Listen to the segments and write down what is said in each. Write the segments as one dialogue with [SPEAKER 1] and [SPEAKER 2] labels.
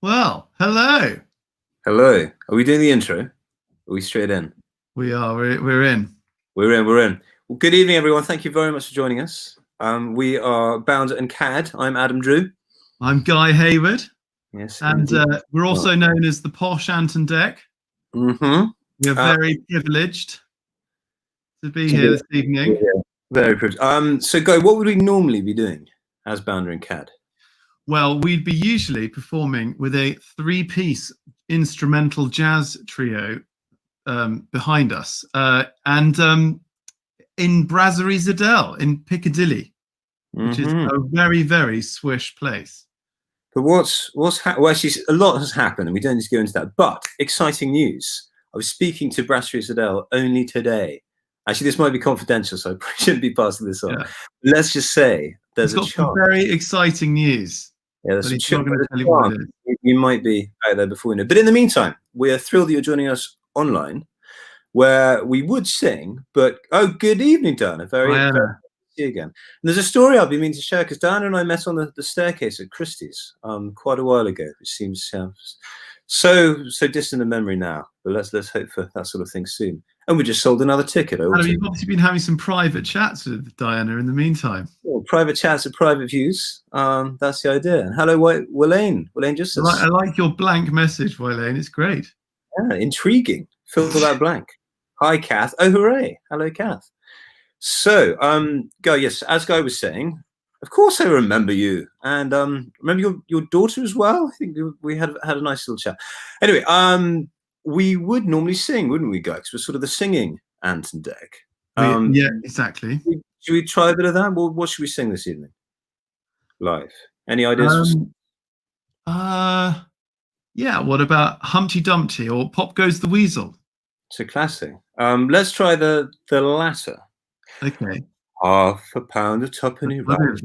[SPEAKER 1] Well, hello.
[SPEAKER 2] Hello. Are we doing the intro? Are we straight in?
[SPEAKER 1] We are. We're in.
[SPEAKER 2] We're in. Well, good evening, everyone. Thank you very much for joining us. We are Bound and CAD. I'm Adam Drew.
[SPEAKER 1] I'm Guy Hayward.
[SPEAKER 2] Yes.
[SPEAKER 1] And we're also known as the Posh Anton Deck.
[SPEAKER 2] Mm-hmm.
[SPEAKER 1] We are very privileged to be here this evening.
[SPEAKER 2] Yeah, very privileged. So, Guy, what would we normally be doing as Bounder and CAD?
[SPEAKER 1] Well, we'd be usually performing with a three-piece instrumental jazz trio behind us, and in Brasserie Zedel in Piccadilly, which is a very, very swish place.
[SPEAKER 2] But well, actually, a lot has happened, and we don't need to go into that. But exciting news! I was speaking to Brasserie Zedel only today. Actually, this might be confidential, so I shouldn't be passing this on. Yeah. Let's just say there's a chance.
[SPEAKER 1] Very exciting news.
[SPEAKER 2] Yeah, there's a chance. You might be out there before we know. But in the meantime, we are thrilled that you're joining us online, where we would sing. But good evening, Diana. Very good to see you again. And there's a story I've been meaning to share because Diana and I met on the staircase at Christie's quite a while ago, which seems so distant in memory now. But let's hope for that sort of thing soon. And we just sold another ticket.
[SPEAKER 1] Adam, you've obviously been having some private chats with Diana in the meantime.
[SPEAKER 2] Well, private chats and private views. That's the idea. And hello, Wayne. Wayne Justice.
[SPEAKER 1] I like your blank message, Wayne. It's great.
[SPEAKER 2] Yeah, intriguing. Fill that blank. Hi, Kath. Oh, hooray. Hello, Kath. So, Guy, yes, as Guy was saying, of course I remember you. And remember your daughter as well? I think we had a nice little chat. Anyway, we would normally sing, wouldn't we, guys? We're sort of the singing Anton Deck.
[SPEAKER 1] Yeah, exactly.
[SPEAKER 2] Should we try a bit of that? Well, what should we sing this evening? Live. Any ideas?
[SPEAKER 1] Yeah, what about Humpty Dumpty or Pop Goes the Weasel?
[SPEAKER 2] It's a classic. Let's try the latter.
[SPEAKER 1] Okay.
[SPEAKER 2] Half a pound of tuppenny rice.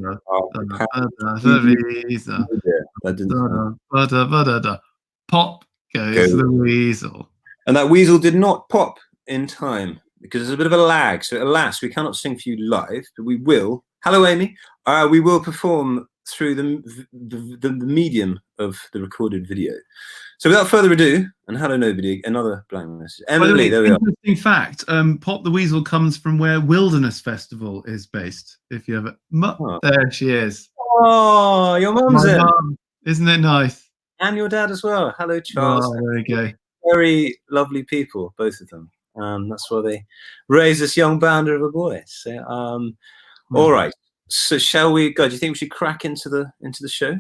[SPEAKER 1] Pop goes the weasel.
[SPEAKER 2] And that weasel did not pop in time because there's a bit of a lag. So alas, we cannot sing for you live, but we will. Hello, Amy. We will perform through the medium of the recorded video. So without further ado, and hello nobody, another blank message. Emily, there we are.
[SPEAKER 1] Interesting fact, Pop the Weasel comes from where Wilderness Festival is based. If you ever... There she is.
[SPEAKER 2] Oh, your mum's in.
[SPEAKER 1] Mum. Isn't it nice?
[SPEAKER 2] And your dad as well. Hello, Charles.
[SPEAKER 1] Oh, there we go.
[SPEAKER 2] Very lovely people, both of them. That's why they raised this young bounder of a boy. So, all right. So shall we go? Do you think we should crack into the show?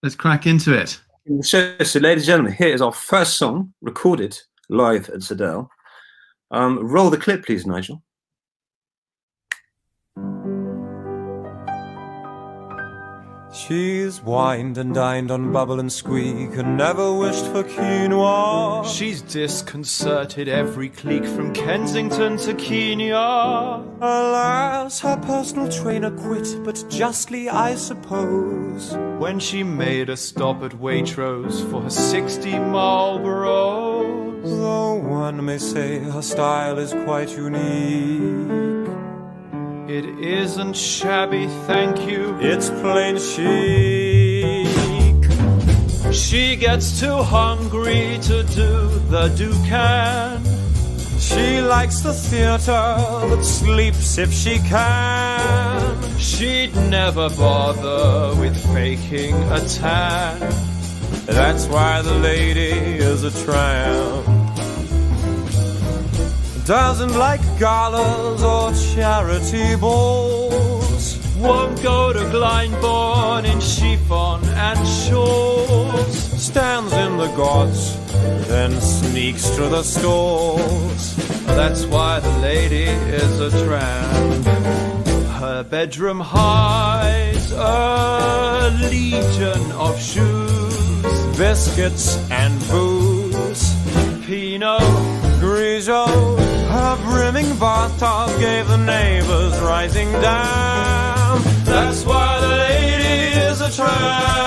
[SPEAKER 1] Let's crack into it.
[SPEAKER 2] So, ladies and gentlemen, here is our first song recorded live at Zedel. Roll the clip, please, Nigel.
[SPEAKER 3] She's wined and dined on bubble and squeak and never wished for quinoa.
[SPEAKER 4] She's disconcerted every clique from Kensington to Kenya.
[SPEAKER 3] Alas, her personal trainer quit, but justly, I suppose,
[SPEAKER 4] when she made a stop at Waitrose for her 60 Marlboros.
[SPEAKER 3] Though one may say her style is quite unique,
[SPEAKER 4] it isn't shabby, thank you.
[SPEAKER 3] It's plain chic.
[SPEAKER 4] She gets too hungry to do the Ducan.
[SPEAKER 3] She likes the theatre, but sleeps if she can.
[SPEAKER 4] She'd never bother with faking a tan.
[SPEAKER 3] That's why the lady is a tramp. Doesn't like galas or charity balls.
[SPEAKER 4] Won't go to Glyndebourne in chiffon and shawls.
[SPEAKER 3] Stands in the gods, then sneaks to the stalls.
[SPEAKER 4] That's why the lady is a tramp. Her bedroom hides a legion of shoes,
[SPEAKER 3] biscuits and booze,
[SPEAKER 4] Pinot
[SPEAKER 3] Grigio. Her brimming bathtub gave the neighbors rising damn.
[SPEAKER 4] That's why the lady is a tramp.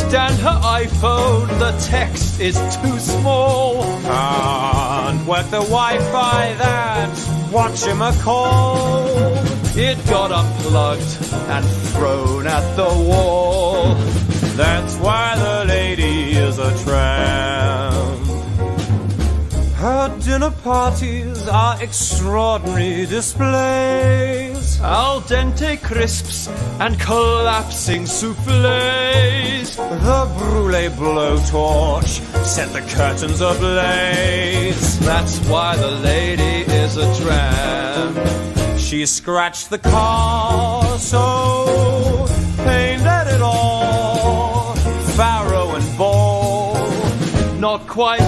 [SPEAKER 4] stand her iPhone, the text is too small. Can't work the Wi-Fi, that's whatchamacall. It got unplugged and thrown at the wall. That's why the lady is a tramp. Her dinner parties are extraordinary displays. Al dente crisps and collapsing soufflés. The brulee blowtorch set the curtains ablaze. That's why the lady is a tramp. She scratched the car, so pained at it all. Farrow and ball, not quite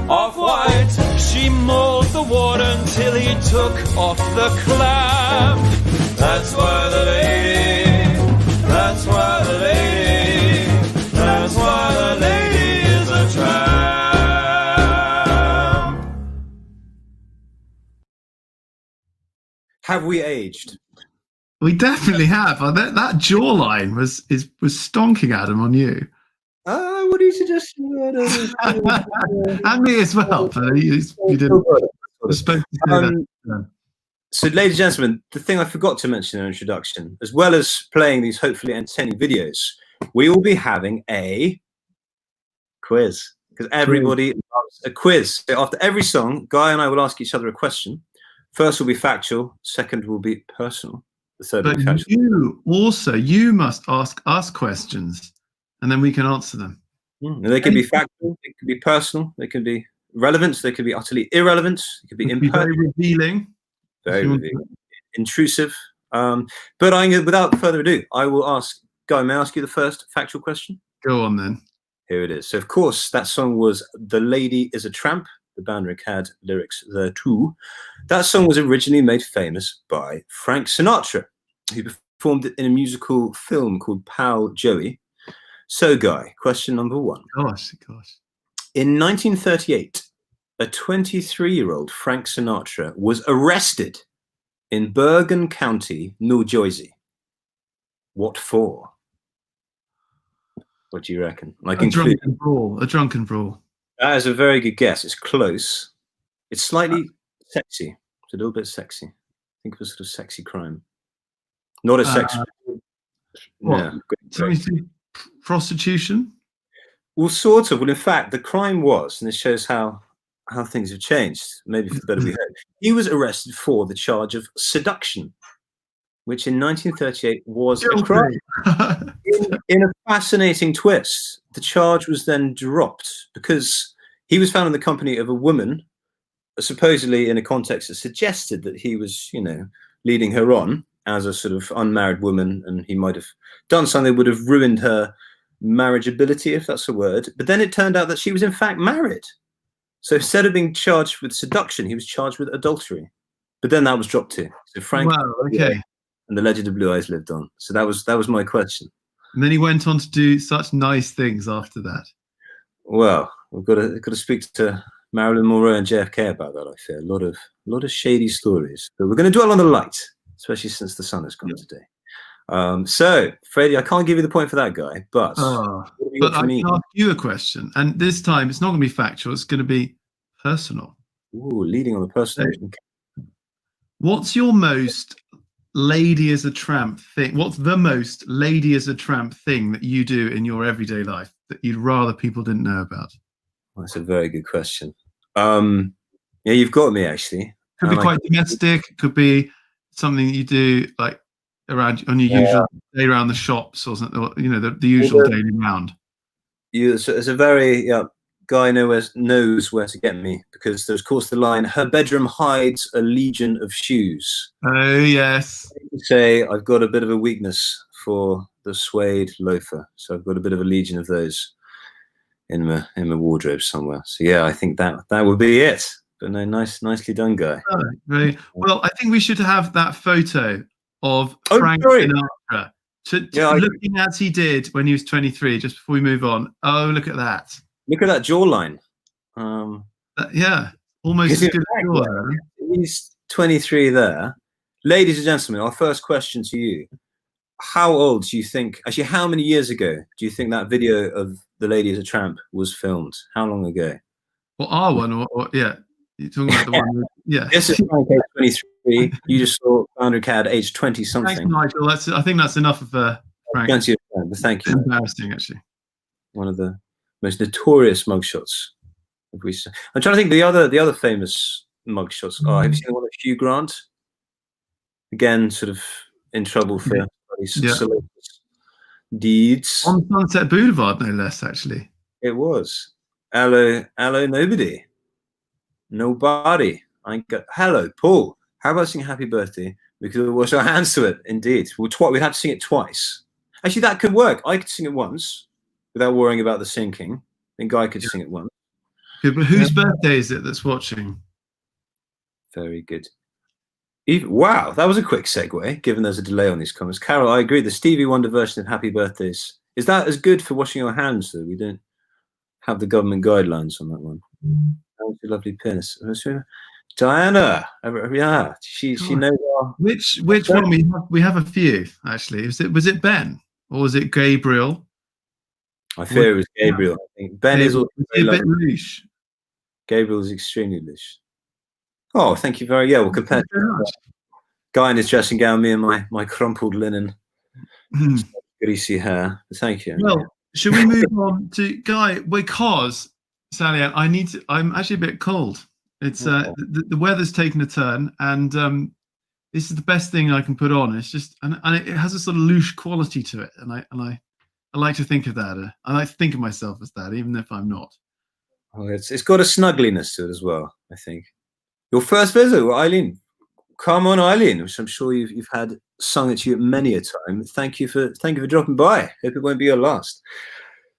[SPEAKER 4] off-white. She mauled the warden till he took off the clamp. That's why the lady, that's why the lady, that's why the lady is a tramp.
[SPEAKER 2] Have we aged?
[SPEAKER 1] We definitely have. That jawline was stonking, Adam, on you.
[SPEAKER 2] What do you suggest?
[SPEAKER 1] And me as well. But you didn't. Supposed to say that.
[SPEAKER 2] So, ladies and gentlemen, the thing I forgot to mention in the introduction, as well as playing these hopefully entertaining videos, we will be having a quiz, because everybody loves a quiz. So after every song, Guy and I will ask each other a question. First will be factual, second will be personal, the third will be factual. You must ask us questions, and then we can answer them. They can be factual, they can be personal, they can be relevant, they can be utterly irrelevant, it could be impertinent.
[SPEAKER 1] Very revealing.
[SPEAKER 2] Very revealing. Intrusive. But without further ado, I will ask, Guy, may I ask you the first factual question?
[SPEAKER 1] Go on then.
[SPEAKER 2] Here it is. So, of course, that song was The Lady is a Tramp, the band CAD lyrics there too. That song was originally made famous by Frank Sinatra, who performed it in a musical film called Pal Joey. So, Guy, question number one.
[SPEAKER 1] Gosh.
[SPEAKER 2] In 1938, a 23-year-old Frank Sinatra was arrested in Bergen County, New Jersey. What for? What do you reckon?
[SPEAKER 1] A drunken brawl.
[SPEAKER 2] That is a very good guess. It's close. It's slightly sexy. It's a little bit sexy. I think it was sort of sexy crime. Not a sex.
[SPEAKER 1] What? Prostitution?
[SPEAKER 2] Well, sort of. Well, in fact, the crime was, and this shows how things have changed, maybe for the better we hope. He was arrested for the charge of seduction, which in 1938 was a crime. in a fascinating twist, the charge was then dropped because he was found in the company of a woman, supposedly in a context that suggested that he was, leading her on as a sort of unmarried woman, and he might have done something that would have ruined her marriageability, if that's a word. But then it turned out that she was in fact married. So instead of being charged with seduction, he was charged with adultery. But then that was dropped too. So Frank and the Legend of Blue Eyes lived on. So that was my question.
[SPEAKER 1] And then he went on to do such nice things after that.
[SPEAKER 2] Well, we've got to speak to Marilyn Monroe and JFK about that, I fear. A lot of shady stories. But we're going to dwell on the light, especially since the sun has gone today. So, Freddie, I can't give you the point for that, Guy, but
[SPEAKER 1] I can ask you a question, and this time it's not going to be factual, it's going to be personal.
[SPEAKER 2] Ooh, leading on the personal.
[SPEAKER 1] What's your most lady as a tramp thing? What's the most lady as a tramp thing that you do in your everyday life that you'd rather people didn't know about?
[SPEAKER 2] Well, that's a very good question. Yeah, you've got me, actually.
[SPEAKER 1] Could be quite domestic, could be something that you do like around on your usual day around the shops or something, or, the usual daily round.
[SPEAKER 2] It's a very Guy knows where to get me, because there's of course the line, her bedroom hides a legion of shoes.
[SPEAKER 1] Oh yes.
[SPEAKER 2] Say I've got a bit of a weakness for the suede loafer, so I've got a bit of a legion of those in my wardrobe somewhere. So yeah, I think that would be it. But no, nicely done, Guy.
[SPEAKER 1] Oh, right. Well, I think we should have that photo of Frank Sinatra looking as he did when he was 23, just before we move on. Oh, look at that.
[SPEAKER 2] Look at that jawline.
[SPEAKER 1] Almost as good as yours.
[SPEAKER 2] He's 23 there. Ladies and gentlemen, our first question to you. how old do you think? Actually, how many years ago do you think that video of the Lady as a Tramp was filmed? How long ago?
[SPEAKER 1] Well, our one, or yeah, you're talking about the one. Yeah.
[SPEAKER 2] This is Frank, age 23. You just saw Founder CAD, age 20 something.
[SPEAKER 1] Thanks, Nigel. I think that's enough of Frank.
[SPEAKER 2] Plenty of time, but thank you.
[SPEAKER 1] Embarrassing, actually.
[SPEAKER 2] One of the most notorious mugshots. I'm trying to think the other famous mugshots. Oh, have you seen the one of Hugh Grant? Again, sort of in trouble for salacious deeds.
[SPEAKER 1] On Sunset Boulevard, no less, actually.
[SPEAKER 2] It was. Hello, nobody. Nobody. I ain't got. Hello, Paul. How about singing Happy Birthday? We could wash our hands to it. Indeed. We'd have to sing it twice. Actually, that could work. I could sing it once without worrying about the syncing. I think Guy could sing it once.
[SPEAKER 1] Good, but whose birthday is it that's watching?
[SPEAKER 2] Very good. Wow, that was a quick segue, given there's a delay on these comments. Carol, I agree. The Stevie Wonder version of Happy Birthdays. Is that as good for washing your hands, though? We don't have the government guidelines on that one. That was a lovely pianist. Diana, yeah, she knows our...
[SPEAKER 1] Which one we have a few, actually. Was it Ben or was it Gabriel?
[SPEAKER 2] I fear it was Gabriel. I think Ben is also
[SPEAKER 1] a bit loose.
[SPEAKER 2] Gabriel is extremely loose. Oh, thank you very well. Compared to Guy in his dressing gown, me and my crumpled linen, greasy hair. Thank you.
[SPEAKER 1] Well, should we move on to Guy? Because Sally, I'm actually a bit cold. It's the weather's taken a turn, and this is the best thing I can put on. It's just and it has a sort of loose quality to it, and I like to think of that. I like to think of myself as that, even if I'm not.
[SPEAKER 2] Oh, it's got a snuggliness to it as well, I think. Your first visit, Eileen. Come on, Eileen, which I'm sure you've had sung it to you many a time. Thank you for dropping by. Hope it won't be your last.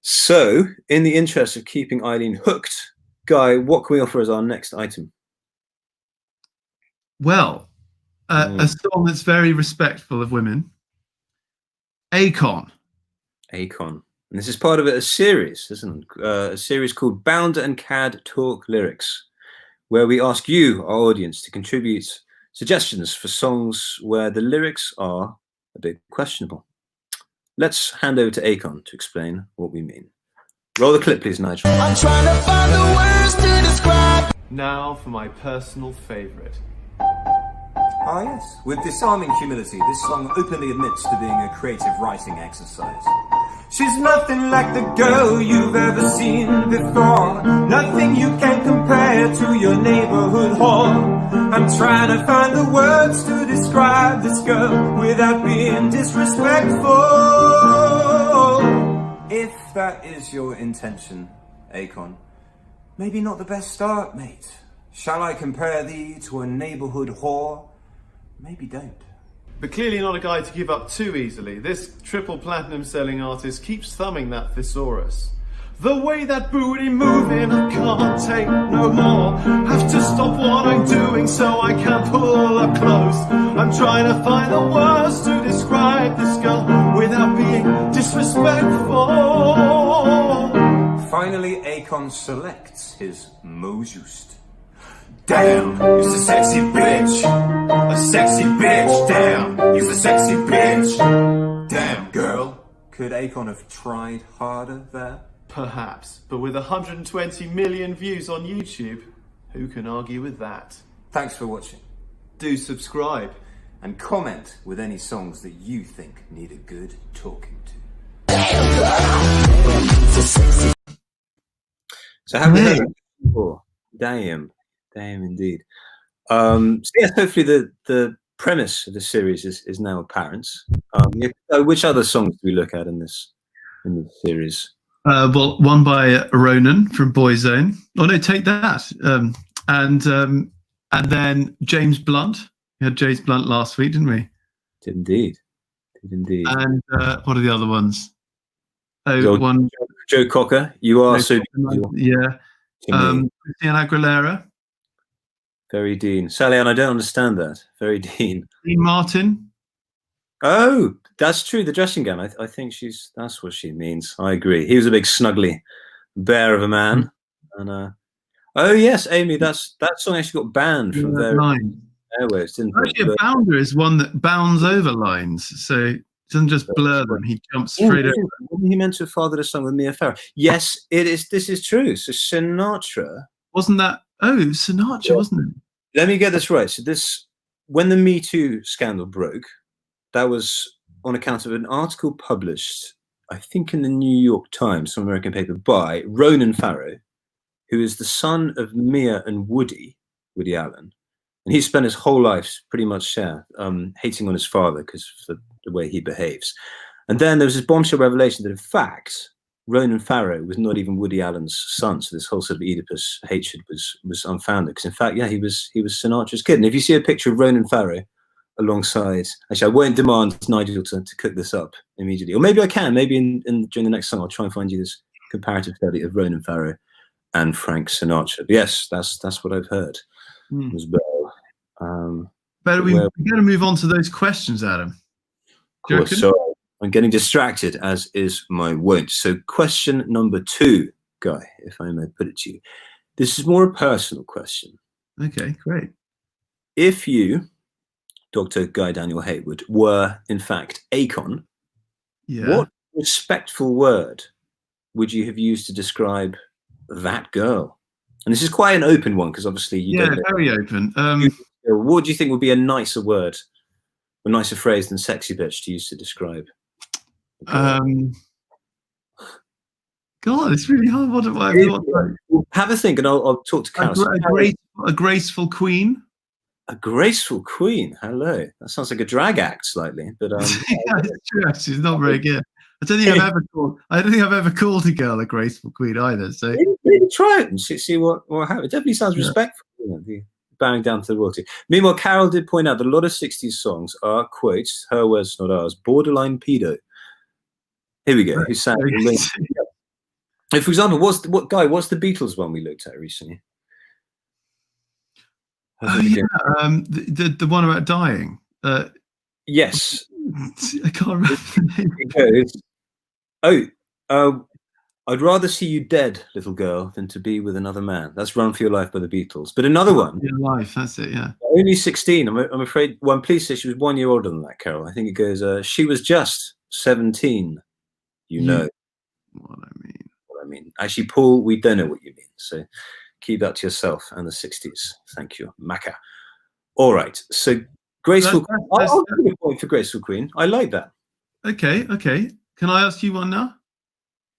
[SPEAKER 2] So, in the interest of keeping Eileen hooked, Guy, what can we offer as our next item?
[SPEAKER 1] Well, a song that's very respectful of women. Akon.
[SPEAKER 2] And this is part of a series, isn't it? A series called Bound and CAD Talk Lyrics, where we ask you, our audience, to contribute suggestions for songs where the lyrics are a bit questionable. Let's hand over to Akon to explain what we mean. Roll the clip, please, Nigel.
[SPEAKER 5] I'm trying to find the words to describe.
[SPEAKER 4] Now for my personal favourite.
[SPEAKER 6] Ah yes, with disarming humility, this song openly admits to being a creative writing exercise.
[SPEAKER 3] She's nothing like the girl you've ever seen before. Nothing you can compare to your neighborhood whore. I'm trying to find the words to describe this girl without being disrespectful.
[SPEAKER 6] If that is your intention, Akon, maybe not the best start, mate. Shall I compare thee to a neighborhood whore? Maybe don't.
[SPEAKER 4] But clearly not a guy to give up too easily. This triple platinum selling artist keeps thumbing that thesaurus. The way that booty moving, I can't take no more. Have to stop what I'm doing so I can pull up close. I'm trying to find the words to describe this girl without being disrespectful.
[SPEAKER 6] Finally, Akon selects his mot juste.
[SPEAKER 3] Damn, you're a sexy bitch. A sexy bitch, damn, you're a sexy bitch. Damn, girl.
[SPEAKER 6] Could Akon have tried harder there?
[SPEAKER 4] Perhaps, but with 120 million views on YouTube, who can argue with that?
[SPEAKER 6] Thanks for watching.
[SPEAKER 4] Do subscribe.
[SPEAKER 6] And comment with any songs that you think need a good talking to.
[SPEAKER 2] So have we heard it before? Damn indeed. So yes, hopefully the premise of the series is now apparent. Which other songs do we look at in this series?
[SPEAKER 1] Well, one by Ronan from Boyzone. Oh no, take that. And then James Blunt. We had James Blunt last week, didn't we?
[SPEAKER 2] Did indeed.
[SPEAKER 1] And what are the other ones?
[SPEAKER 2] Joe Cocker. You are so
[SPEAKER 1] yeah. Christina Aguilera.
[SPEAKER 2] Very Dean. Sally Ann, I don't understand that. Very Dean.
[SPEAKER 1] Dean Martin.
[SPEAKER 2] Oh, that's true. The dressing gown. I think that's what she means. I agree. He was a big snuggly bear of a man. And oh yes, Amy, that song actually got banned from their airwaves.
[SPEAKER 1] Actually, a bounder is one that bounds over lines. So doesn't just blur them; he jumps straight over.
[SPEAKER 2] Wasn't he meant to have fathered a son with Mia Farrow? Yes, it is. This is true. So Sinatra
[SPEAKER 1] wasn't that? Oh, Sinatra, wasn't it?
[SPEAKER 2] Let me get this right. So when the Me Too scandal broke, that was on account of an article published, I think, in the New York Times, some American paper, by Ronan Farrow, who is the son of Mia and Woody Allen. And he spent his whole life pretty much hating on his father because of the way he behaves. And then there was this bombshell revelation that, in fact, Ronan Farrow was not even Woody Allen's son. So this whole sort of Oedipus hatred was unfounded. Because, in fact, yeah, he was Sinatra's kid. And if you see a picture of Ronan Farrow alongside, actually, I won't demand Nigel to cook this up immediately. Or maybe I can. Maybe during the next song, I'll try and find you this comparative study of Ronan Farrow and Frank Sinatra. But yes, that's what I've heard as well.
[SPEAKER 1] But we're going to move on to those questions, Adam.
[SPEAKER 2] Of course, so I'm getting distracted, as is my wont. So question number 2, Guy, if I may put it to you. This is more a personal question.
[SPEAKER 1] Okay, great.
[SPEAKER 2] If you, Dr. Guy Daniel Haywood, were in fact Akon, what respectful word would you have used to describe that girl? And this is quite an open one, because obviously you don't know.
[SPEAKER 1] Very open.
[SPEAKER 2] What do you think would be a nicer word, a nicer phrase than sexy bitch to use to describe?
[SPEAKER 1] God, it's really hard. What
[SPEAKER 2] have a think, and I'll talk to Carol.
[SPEAKER 1] A graceful queen.
[SPEAKER 2] A graceful queen. Hello. That sounds like a drag act slightly, but
[SPEAKER 1] yeah, it's true. Actually, it's not very good. I don't think I've ever called a girl a graceful queen either. So
[SPEAKER 2] maybe try it and see what happens. It definitely sounds respectful. You know, the bowing down to the royalty. Meanwhile, Carol did point out that a lot of 60s songs are, quotes, her words, not ours, borderline pedo. Here we go.
[SPEAKER 1] Right.
[SPEAKER 2] Who sang? For example, what's the Beatles one we looked at recently?
[SPEAKER 1] The one about dying.
[SPEAKER 2] Yes.
[SPEAKER 1] I can't remember the
[SPEAKER 2] name. I'd rather see you dead, little girl, than to be with another man. That's Run for Your Life by the Beatles. But another one.
[SPEAKER 1] Your Life, that's it, yeah.
[SPEAKER 2] Only 16. I'm afraid. Well, I'm pleased to say she was 1 year older than that, Carol. I think it goes, she was just 17. You know
[SPEAKER 1] what I mean.
[SPEAKER 2] Actually, Paul, we don't know what you mean. So keep that to yourself and the 60s. Thank you, Macca. All right. So graceful. I'll give you a point for graceful queen. I like that.
[SPEAKER 1] Okay. Can I ask you one now?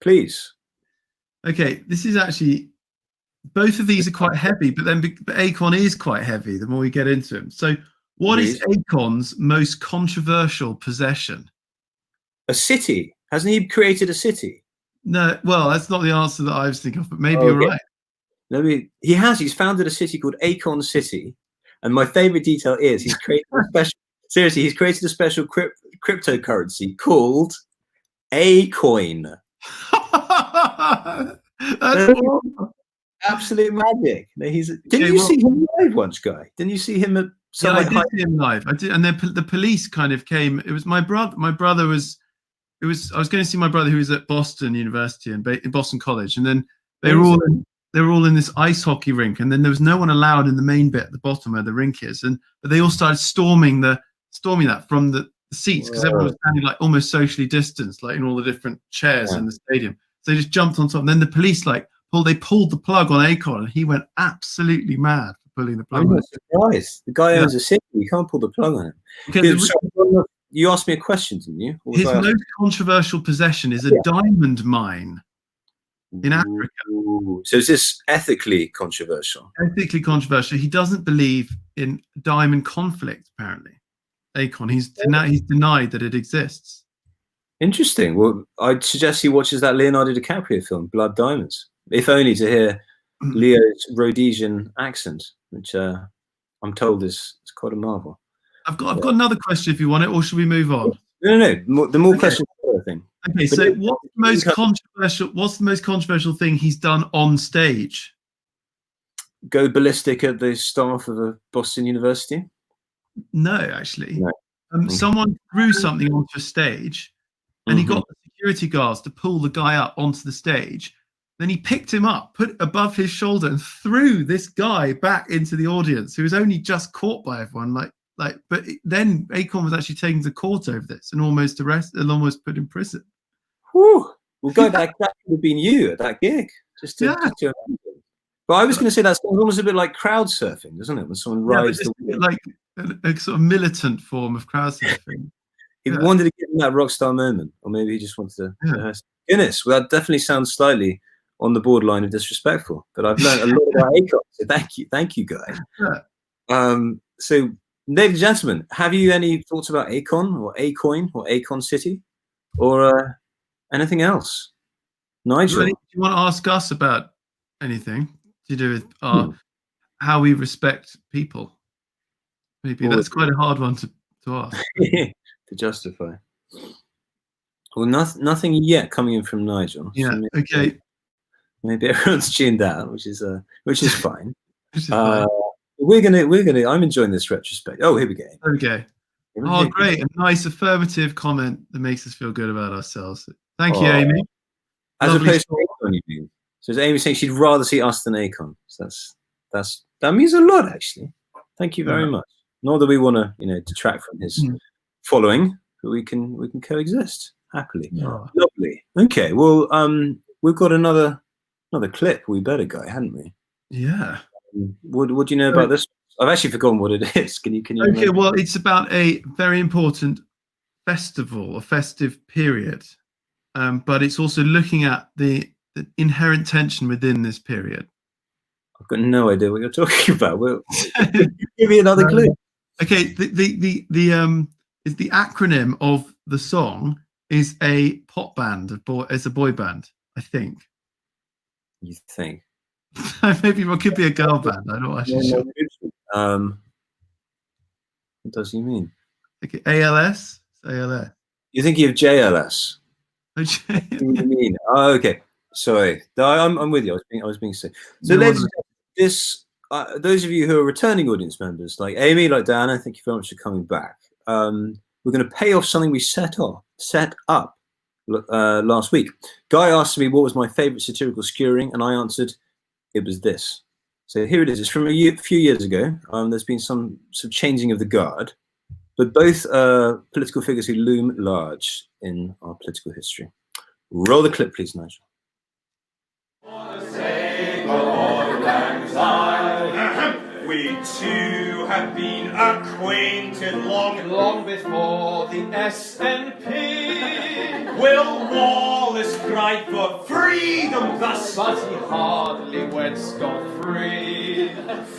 [SPEAKER 2] Please.
[SPEAKER 1] Okay, this is actually, both of these are quite heavy, but Akon is quite heavy the more we get into him. So what is Akon's most controversial possession?
[SPEAKER 2] A city. Hasn't he created a city?
[SPEAKER 1] No, well, that's not the answer that I was thinking of, but maybe you're right.
[SPEAKER 2] He's founded a city called Akon City. And my favorite detail is he's created a special cryptocurrency called Acoin. That's absolute magic. Didn't you see him live once, Guy? Didn't you see him at some?
[SPEAKER 1] Yeah, I did see him live. I did, and the police kind of came. It was my brother. I was going to see my brother who was at Boston University and Boston College, and then they were all in this ice hockey rink, and then there was no one allowed in the main bit at the bottom where the rink is, but they all started storming that from the seats because everyone was standing like almost socially distanced, like in all the different chairs in the stadium. So they just jumped on top, and then the police pulled the plug on Akon, and he went absolutely mad for pulling the plug.
[SPEAKER 2] I'm not surprised. The guy owns a city. You can't pull the plug on him. You asked me a question, didn't you?
[SPEAKER 1] His most controversial possession is a diamond mine in Africa.
[SPEAKER 2] So is this ethically controversial?
[SPEAKER 1] Ethically controversial. He doesn't believe in diamond conflict, apparently. Akon. He's denied that it exists.
[SPEAKER 2] Interesting. Well, I'd suggest he watches that Leonardo DiCaprio film, Blood Diamonds, if only to hear Leo's Rhodesian accent, which I'm told is quite a marvel.
[SPEAKER 1] I've got another question if you want it, or should we move on?
[SPEAKER 2] No. The more questions, I think.
[SPEAKER 1] Okay, so what's the most controversial thing he's done on stage?
[SPEAKER 2] Go ballistic at the staff of a Boston University?
[SPEAKER 1] No, actually. No. Someone threw something onto a stage, and he got the security guards to pull the guy up onto the stage. Then he picked him up, put it above his shoulder, and threw this guy back into the audience, who was only just caught by everyone like Like, but then Akon was actually taken to court over this and almost arrested and almost put in prison.
[SPEAKER 2] Whew. Well, go back. That could have been you at that gig. Just to but I was going to say that's almost a bit like crowd surfing, doesn't it? When someone rides
[SPEAKER 1] like a sort of militant form of crowd surfing.
[SPEAKER 2] He wanted to get in that rock star moment, or maybe he just wanted to rehearse. Goodness, well, that definitely sounds slightly on the borderline of disrespectful. But I've learned a lot about Akon, so thank you, guys. So, ladies and gentlemen, have you any thoughts about Akon or Acoin or Akon City, or anything else? Nigel,
[SPEAKER 1] do you want to ask us about anything to do with how we respect people? Maybe that's quite a hard one to ask.
[SPEAKER 2] To justify. Well, nothing yet coming in from Nigel.
[SPEAKER 1] Yeah.
[SPEAKER 2] So
[SPEAKER 1] okay.
[SPEAKER 2] Maybe everyone's tuned out, which is fine. We're gonna. I'm enjoying this retrospect. Oh, here we go.
[SPEAKER 1] Okay. Oh, great! A nice affirmative comment that makes us feel good about ourselves. Thank you, Amy.
[SPEAKER 2] As opposed to Akon, you mean? So is Amy saying she'd rather see us than Akon? So that means a lot, actually. Thank you very much. Not that we want to, detract from his following, but we can coexist happily. Lovely. Okay. Well, we've got another clip. We better go, hadn't we?
[SPEAKER 1] Yeah.
[SPEAKER 2] What do you know about this? I've actually forgotten what it is. Can you? Okay.
[SPEAKER 1] Remember? Well, it's about a very important festival, a festive period, but it's also looking at the inherent tension within this period.
[SPEAKER 2] I've got no idea what you're talking about. Give me another clue.
[SPEAKER 1] Okay, the acronym of the song is a pop band, it's a boy band, I think.
[SPEAKER 2] You think?
[SPEAKER 1] Maybe it could be a girl band. I'm not actually sure.
[SPEAKER 2] What does he mean?
[SPEAKER 1] Okay, ALS. ALS.
[SPEAKER 2] You're thinking of JLS. What do you mean? Oh, okay. Sorry, I'm with you. I was being sick. So, ladies and gentlemen, those of you who are returning audience members, like Amy, like Diana, thank you very much for coming back. We're going to pay off something we set up last week. Guy asked me what was my favourite satirical skewering, and I answered it was this. So here it is. It's from a few years ago. There's been some changing of the guard, but both political figures who loom large in our political history. Roll the clip, please, Nigel.
[SPEAKER 3] We two have been acquainted long before the SNP. Will Wallace cried for freedom thus, but he hardly went scot-free.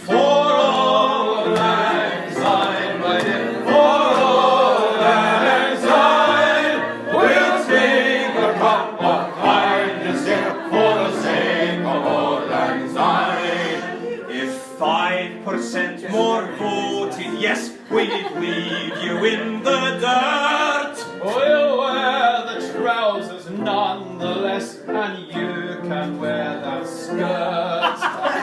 [SPEAKER 3] For all lang syne, my dear, for all lang syne, we'll take a cup of kindness here for the sake of all lang syne. If 5% more voted yes, we'd leave you in the dirt. We'll wear the trousers nonetheless, and you can wear that skirt.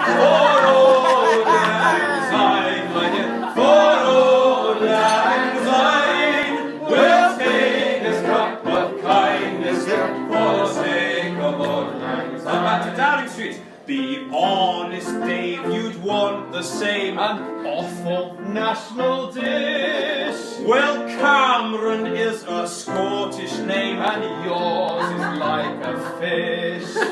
[SPEAKER 3] For old lang syne, my dear, for old lang syne, we'll take this cup of kindness here for the sake of old lang syne. Back to Downing Street. Be honest, Dave, you'd want the same, an awful national dish. Well, Cameron is a Scottish name, and yours is like a fish. For old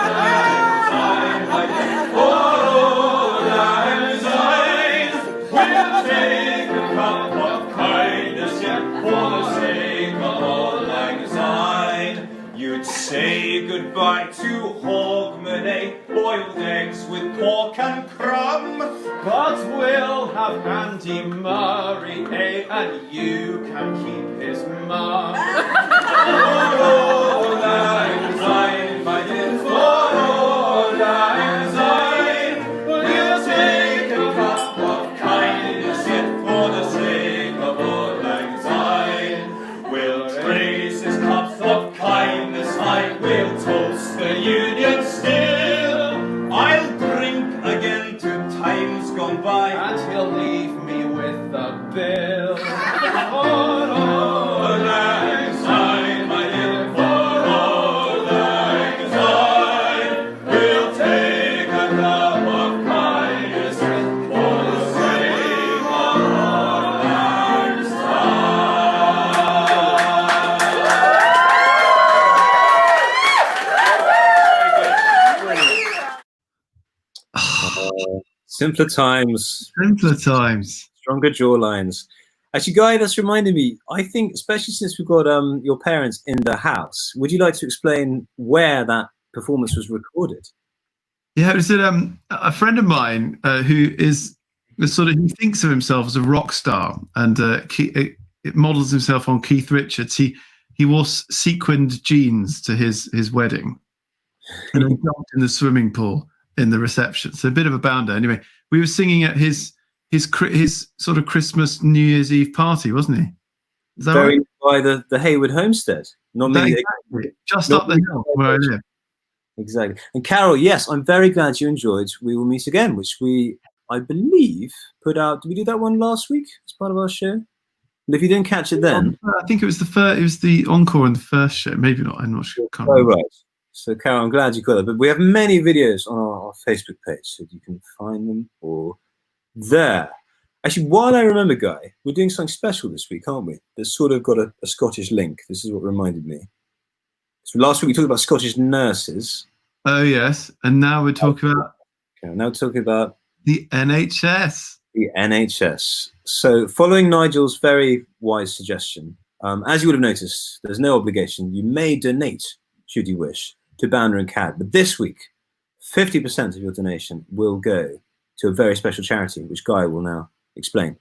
[SPEAKER 3] lang syne, my dear, for old lang syne, we'll take a cup of kindness here for the sake of old lang syne. You'd say goodbye to Hogmanay, boiled eggs with pork and crumb. But we'll have Andy Murray, and you can keep his mum. For old lang syne, my dear, for old lang syne, we'll take a cup of kindness here for the sake of old lang syne. We'll raise his cups of kindness high, we'll toast the Union still. I'll drink again to times gone by, and he'll leave me with the bill. For old lang syne, my dear, for old lang syne, we'll take a cup of kindness for the sake
[SPEAKER 2] Simpler times.
[SPEAKER 1] Simpler times.
[SPEAKER 2] Stronger jawlines. Actually, Guy, that's reminded me. I think, especially since we've got your parents in the house, would you like to explain where that performance was recorded?
[SPEAKER 1] Yeah, it was a friend of mine who is the sort of, he thinks of himself as a rock star, and it models himself on Keith Richards. He wore sequined jeans to his wedding, and he jumped in the swimming pool in the reception. So a bit of a bounder. Anyway, we were singing at his sort of Christmas New Year's Eve party, wasn't he? Is that
[SPEAKER 2] Very
[SPEAKER 1] right?
[SPEAKER 2] by the Hayward homestead. Not many.
[SPEAKER 1] Exactly. Just up the hill where I live.
[SPEAKER 2] Exactly. And Carol, yes, I'm very glad you enjoyed We Will Meet Again, which we, I believe, put out. Did we do that one last week as part of our show? And if you didn't catch it then,
[SPEAKER 1] I think it was the first. It was the encore in the first show. Maybe not. I'm not sure. Can't
[SPEAKER 2] oh
[SPEAKER 1] remember.
[SPEAKER 2] right. So Carol, I'm glad you got that. But we have many videos on our Facebook page, so you can find them all there. Actually, while I remember, Guy, we're doing something special this week, aren't we? That's sort of got a Scottish link. This is what reminded me. So last week we talked about Scottish nurses.
[SPEAKER 1] Oh yes, and now we're talking about.
[SPEAKER 2] Okay, now we're talking about
[SPEAKER 1] the NHS.
[SPEAKER 2] The NHS. So following Nigel's very wise suggestion, as you would have noticed, there's no obligation. You may donate, should you wish, to Banner and CAD. But this week, 50% of your donation will go to a very special charity, which Guy will now explain.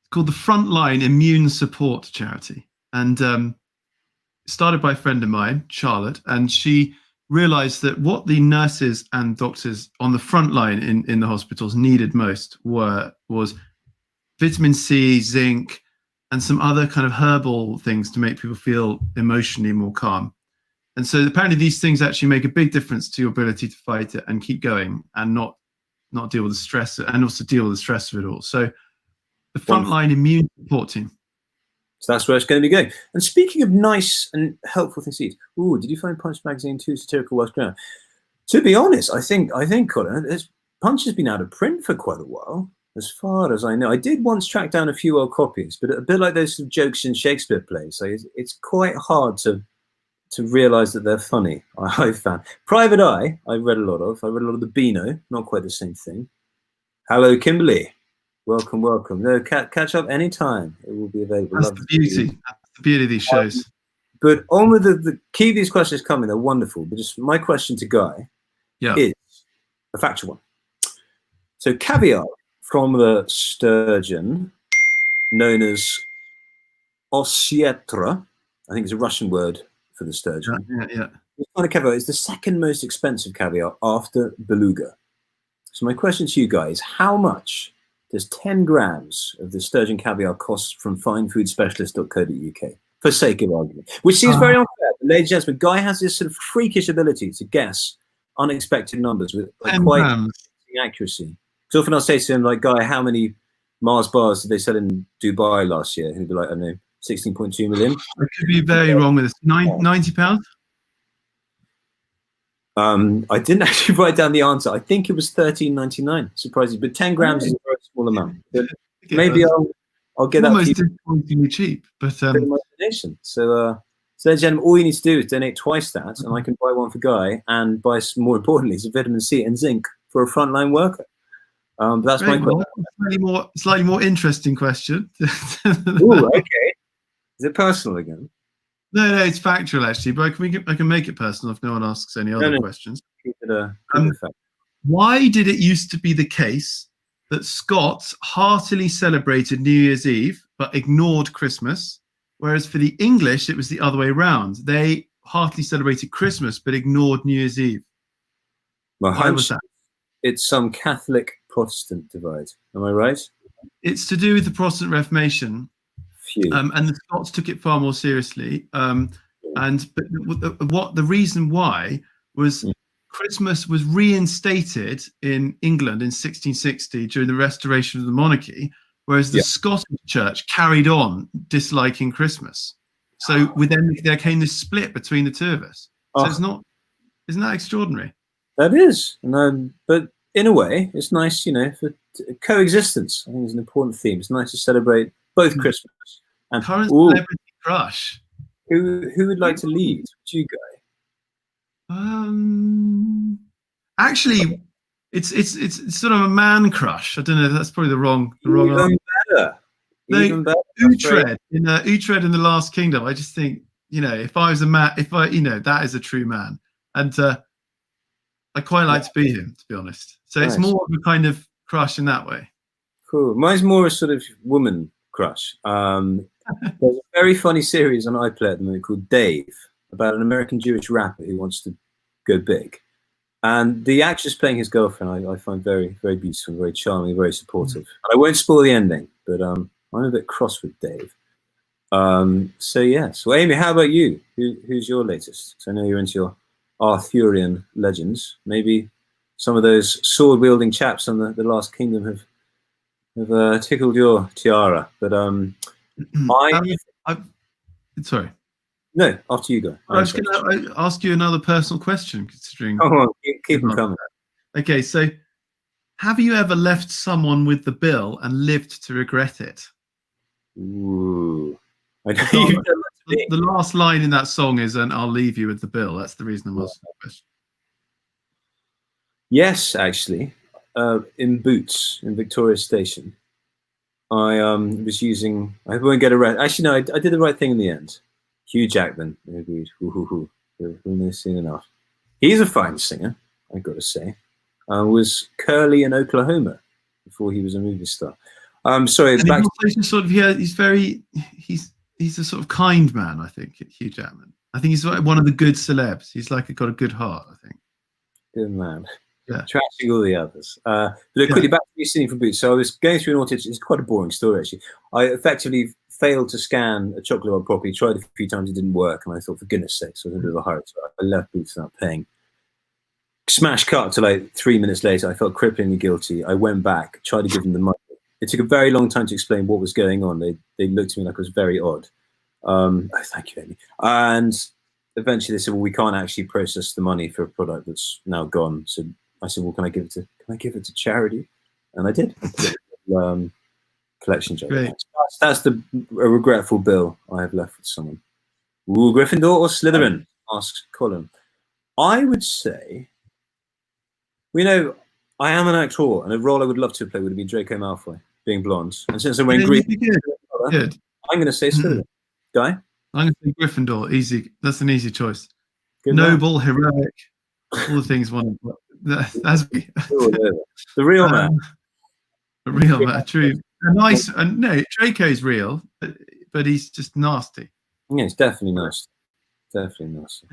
[SPEAKER 1] It's called the Frontline Immune Support Charity. And started by a friend of mine, Charlotte, and she realized that what the nurses and doctors on the front line in the hospitals needed most was vitamin C, zinc, and some other kind of herbal things to make people feel emotionally more calm. And so apparently these things actually make a big difference to your ability to fight it and keep going and not deal with the stress, and also deal with the stress of it all. So the Frontline Immune Support Team.
[SPEAKER 2] So that's where it's going to be going. And speaking of nice and helpful things to eat, ooh, did you find Punch magazine too satirical whilst ground? To be honest, I think Colin, Punch has been out of print for quite a while, as far as I know. I did once track down a few old copies, but a bit like those sort of jokes in Shakespeare plays, like it's quite hard to realise that they're funny. I found Private Eye. I read a lot of the Beano. Not quite the same thing. Hello, Kimberly. Welcome, welcome. No, catch up anytime. It will be available.
[SPEAKER 1] That's the beauty. That's the beauty of these shows.
[SPEAKER 2] But on with the keep these questions coming. They're wonderful. But just my question to Guy is a factual one. So caviar from the sturgeon, known as osietra, I think it's a Russian word for the sturgeon.
[SPEAKER 1] Yeah.
[SPEAKER 2] This kind of caviar is the second most expensive caviar after beluga. So my question to you guys: how much does 10 grams of the sturgeon caviar cost from finefoodspecialist.co.uk, for sake of argument? Which seems very unfair. But ladies and gentlemen, Guy has this sort of freakish ability to guess unexpected numbers with quite accuracy. Because often I'll say to him, like, Guy, how many Mars bars did they sell in Dubai last year? He'd be like, I don't know, 16.2 million.
[SPEAKER 1] I could be very wrong with this. £90?
[SPEAKER 2] I didn't actually write down the answer. I think it was £13.99, surprisingly. But 10 grams is a very small amount. But maybe I'll get that.
[SPEAKER 1] Almost disappointingly cheap, but
[SPEAKER 2] So, ladies and gentlemen, all you need to do is donate twice that, and I can buy one for Guy and buy some, more importantly, some vitamin C and zinc for a frontline worker. That's my question.
[SPEAKER 1] Slightly more interesting question.
[SPEAKER 2] Ooh, okay. Is it personal again?
[SPEAKER 1] No, it's factual actually, but I can make it personal if no one asks any other questions.
[SPEAKER 2] Keep it
[SPEAKER 1] why did it used to be the case that Scots heartily celebrated New Year's Eve but ignored Christmas, whereas for the English it was the other way around? They heartily celebrated Christmas but ignored New Year's Eve.
[SPEAKER 2] Why was that? It's some Catholic Protestant divide. Am I right?
[SPEAKER 1] It's to do with the Protestant Reformation. And the Scots took it far more seriously. But the reason why was Christmas was reinstated in England in 1660 during the restoration of the monarchy, whereas the Scottish Church carried on disliking Christmas. So there came this split between the two of us. So isn't that extraordinary?
[SPEAKER 2] That is, but in a way, it's nice, for coexistence. I think is an important theme. It's nice to celebrate both Christmas and
[SPEAKER 1] current celebrity crush.
[SPEAKER 2] Who would like to lead? Do you, Guy?
[SPEAKER 1] Actually, It's sort of a man crush. I don't know. That's probably the wrong
[SPEAKER 2] Even
[SPEAKER 1] answer.
[SPEAKER 2] better.
[SPEAKER 1] No,
[SPEAKER 2] Even better. That's very-
[SPEAKER 1] Uhtred in the Last Kingdom. I just think, if I was a man, that is a true man, and I quite like to be him, to be honest. So it's
[SPEAKER 2] Nice.
[SPEAKER 1] more of a kind of crush in that way.
[SPEAKER 2] Cool. Mine's more a sort of woman crush. There's a very funny series on iPlayer at the moment called Dave, about an American Jewish rapper who wants to go big. And the actress playing his girlfriend, I find very, very beautiful, very charming, very supportive. And I won't spoil the ending, but I'm a bit cross with Dave. So yeah. So Amy, how about you? Who's your latest? Because I know you're into your Arthurian legends. Maybe some of those sword-wielding chaps on the Last Kingdom have tickled your tiara. But
[SPEAKER 1] Sorry.
[SPEAKER 2] No, after you go.
[SPEAKER 1] I was going to ask you another personal question, considering.
[SPEAKER 2] Come on, keep them coming.
[SPEAKER 1] Okay, so have you ever left someone with the bill and lived to regret it?
[SPEAKER 2] Ooh. I know
[SPEAKER 1] So
[SPEAKER 2] you've done that to me.
[SPEAKER 1] the last line in that song is, "And I'll leave you with the bill." That's the reason I'm asking the question.
[SPEAKER 2] Yes, actually, in Boots in Victoria Station, I was using. I won't get arrested. Actually, no, I did the right thing in the end. Hugh Jackman, agreed. We've never seen enough. He's a fine singer, I got to say. Was Curly in Oklahoma before he was a movie star. Sorry,
[SPEAKER 1] And
[SPEAKER 2] back.
[SPEAKER 1] he's also sort of he's a sort of kind man. I think Hugh Jackman. I think he's one of the good celebs. He's got a good heart. I think.
[SPEAKER 2] Good man.
[SPEAKER 1] Yeah.
[SPEAKER 2] Trashing all the others. But quickly back to you sitting for Boots. So I was going through an audience. It's quite a boring story, actually. I effectively failed to scan a chocolate bar properly, tried a few times, it didn't work, and I thought, for goodness sake, so I was in a bit of a hurry. So I left Boots without paying. Smash cut to like 3 minutes later, I felt cripplingly guilty. I went back, tried to give them the money. It took a very long time to explain what was going on. They looked at me like it was very odd. Thank you, Amy. And eventually they said, well, we can't actually process the money for a product that's now gone. So I said, well, can I give it to charity? And I did. Collection jar. That's a regretful bill I have left with someone. Ooh, Gryffindor or Slytherin? Asks Colin. I would say, I am an actor, and a role I would love to play would have been Draco Malfoy, being blonde. And since I'm wearing green,
[SPEAKER 1] good.
[SPEAKER 2] I'm going to say Slytherin. Guy?
[SPEAKER 1] I'm going to say Gryffindor. Easy. That's an easy choice.
[SPEAKER 2] Good
[SPEAKER 1] Noble, heroic, all the things one. That's
[SPEAKER 2] the real man.
[SPEAKER 1] The real man. True. Nice. And no, Draco's real, but he's just nasty.
[SPEAKER 2] Yeah, it's definitely nice. Definitely nice.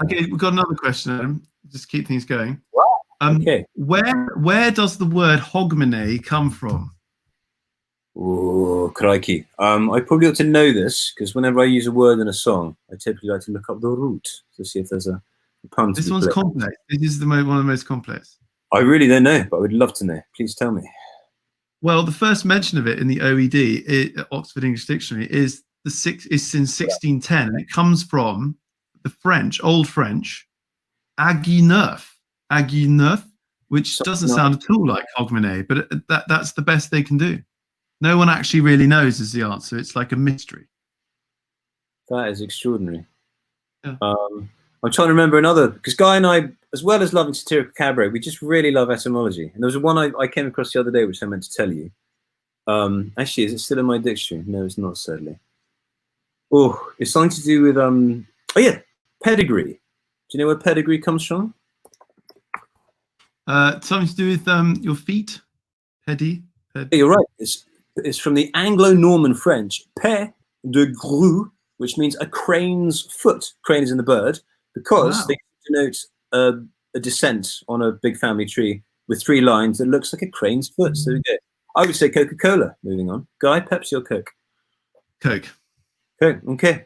[SPEAKER 1] Okay, we've got another question, Adam. Just keep things going.
[SPEAKER 2] Wow. Okay.
[SPEAKER 1] Where does the word hogmanay come from?
[SPEAKER 2] Oh, crikey. I probably ought to know this, because whenever I use a word in a song, I typically like to look up the root to see if there's a pun.
[SPEAKER 1] This one's complex. This is one of the most complex.
[SPEAKER 2] I really don't know, but I would love to know. Please tell me.
[SPEAKER 1] Well, the first mention of it in the OED, Oxford English Dictionary, is in 1610, and it comes from the French, Old French, aguineuf, which doesn't sound at all like hogmanay, but that's the best they can do. No one actually really knows is the answer. It's like a mystery.
[SPEAKER 2] That is extraordinary.
[SPEAKER 1] Yeah.
[SPEAKER 2] I'm trying to remember another, because Guy and I, as well as loving satirical cabaret, we just really love etymology. And there was one I came across the other day, which I meant to tell you. Actually, is it still in my dictionary? No, it's not, sadly. Oh, it's something to do with, pedigree. Do you know where pedigree comes from?
[SPEAKER 1] Something to do with your feet, pedi.
[SPEAKER 2] Yeah, you're right. It's from the Anglo-Norman French, pe de grue, which means a crane's foot. Crane is in the bird, because they denote a descent on a big family tree with 3 lines that looks like a crane's foot. So there we go. I would say Coca-Cola. Moving on. Guy, Pepsi or Coke?
[SPEAKER 1] Coke.
[SPEAKER 2] Coke. Okay.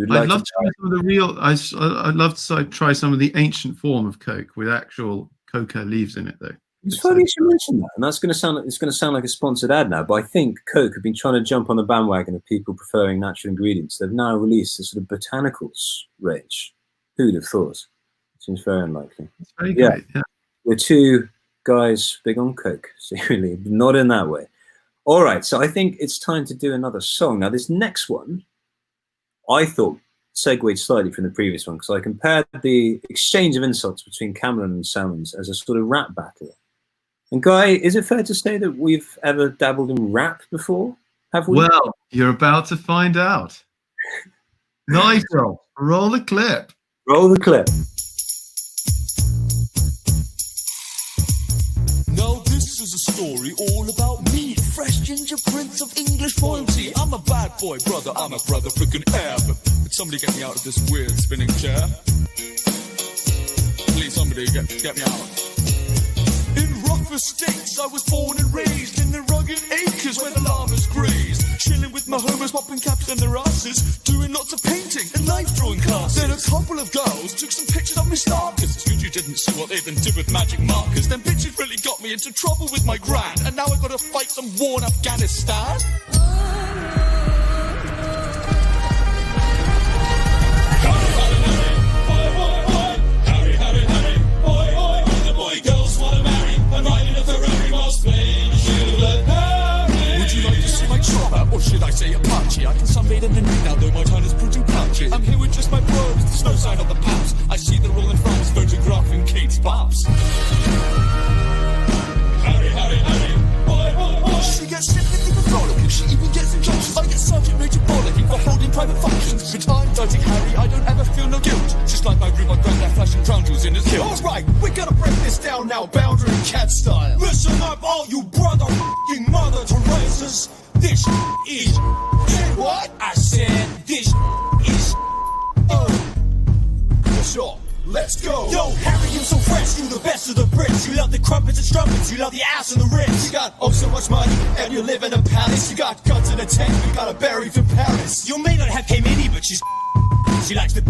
[SPEAKER 1] I'd love to try some of the real. I'd love to try some of the ancient form of Coke with actual cocoa leaves in it, though.
[SPEAKER 2] It's funny you should mention that, and that's going to sound like a sponsored ad now. But I think Coke have been trying to jump on the bandwagon of people preferring natural ingredients. They've now released a sort of botanicals range. Who'd have thought? Seems very unlikely.
[SPEAKER 1] It's very great. Yeah.
[SPEAKER 2] We're 2 guys big on Coke, so really not in that way. All right, so I think it's time to do another song. Now, this next one, I thought segued slightly from the previous one because I compared the exchange of insults between Cameron and Salmons as a sort of rap battle. And Guy, is it fair to say that we've ever dabbled in rap before? Have we?
[SPEAKER 1] Well, you're about to find out. Nigel, roll the clip.
[SPEAKER 2] Roll the clip.
[SPEAKER 7] Now this is a story all about me, fresh ginger prince of English royalty. I'm a bad boy, brother. I'm a brother freaking air. But somebody get me out of this weird spinning chair. Please, somebody get me out. In rough estates, I was born and raised in the rugged acres where the llamas grazed. Chilling with my homers, popping caps in their asses, doing lots of painting and life drawing classes. Then a couple of girls took some pictures of me starkers. It's good you didn't see what they then did with magic markers. Them bitches really got me into trouble with my gran, and now I gotta fight some war in Afghanistan. Or should I say Apache? I can sunbathe in the nude now, though my tongue is pretty pouchy. I'm here with just my bros, there's no sign of the paps. I see they're all in France photographing Kate's bops. Harry, Harry, Harry, boy, boy, boy. She gets sympathy for frolicking, she even gets injunctions. I get Sergeant Major bollocking for holding private functions. But I'm Dirty Harry, I don't ever feel no guilt. Just like my room, my granddad flashing crown jewels in his hilt. Alright, we're gonna break this down now, boundary and cat style. Listen up, all you brother f***ing mother Teresa's. This is what? I said this is for sure. Let's go. Yo, Harry, you so fresh, you the best of the Brits. You love the crumpets and strumpets, you love the ass and the ritz. You got oh so much money, and you live in a palace. You got guns in a tank, you got a berry from Paris. You may not have K-Mini, but she likes the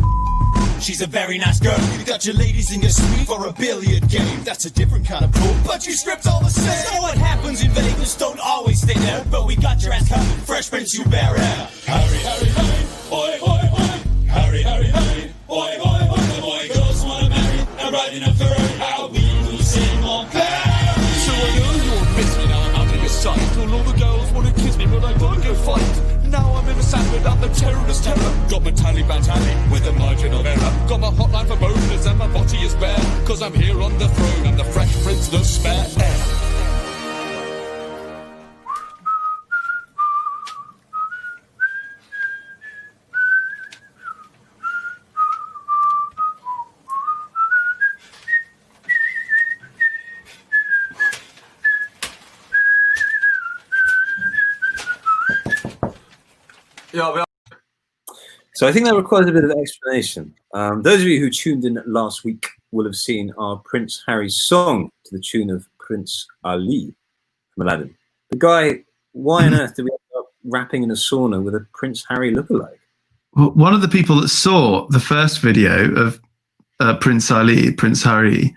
[SPEAKER 7] she's a very nice girl. You got your ladies in your suite for a billiard game. That's a different kind of pool, but you stripped all the same. So what happens in Vegas don't always stay there, but we got your ass covered. Fresh Prince, you bear air. Harry, Harry, Harry, boy, boy, boy. Harry, Harry, Harry, boy, boy, boy. The boy girls wanna marry and ride in a Ferrari. How we will sing on Paris. So I know you'll miss me now I'm out of your sight. All the girls wanna kiss me, but I wanna go fight. Now I'm in a sand without the terrorist terror. Got my Taliban tally with a margin of error. Got my hotline for boners and my body is bare. Cause I'm here on the throne and the Fresh Prince no spare air.
[SPEAKER 2] So I think that requires a bit of explanation. Those of you who tuned in last week will have seen our Prince Harry's song to the tune of Prince Ali from Aladdin. The Guy, why on earth did we end up rapping in a sauna with a Prince Harry lookalike?
[SPEAKER 1] Well, one of the people that saw the first video of Prince Ali, Prince Harry,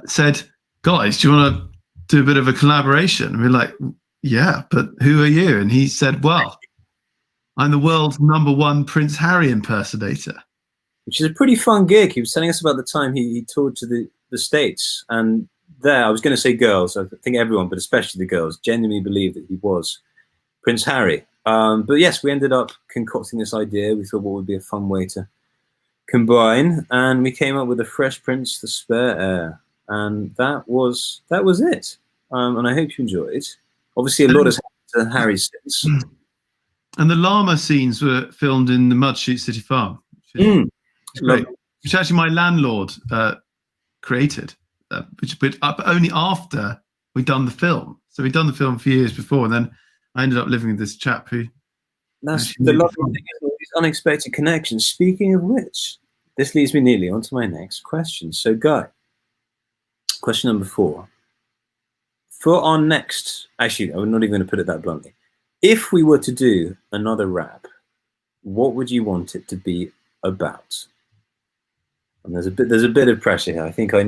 [SPEAKER 1] said, guys, do you want to do a bit of a collaboration? And we're like, yeah, but who are you? And he said, well, I'm the world's #1 Prince Harry impersonator.
[SPEAKER 2] Which is a pretty fun gig. He was telling us about the time he toured to the States. And there, I was going to say girls, I think everyone, but especially the girls, genuinely believed that he was Prince Harry. But yes, we ended up concocting this idea. We thought what would be a fun way to combine. And we came up with the Fresh Prince, the Spare Air. And that was it. And I hope you enjoyed. Obviously, a lot has happened to Harry since.
[SPEAKER 1] And the llama scenes were filmed in the Mudchute City Farm, which actually my landlord created, but only after we'd done the film. So we'd done the film a few years before, and then I ended up living with this chap who...
[SPEAKER 2] That's the lovely thing, is all these unexpected connections. Speaking of which, this leads me neatly on to my next question. So, Guy, question number 4. For our next... Actually, I'm not even going to put it that bluntly. If we were to do another rap, what would you want it to be about? And there's a bit of pressure here. I think I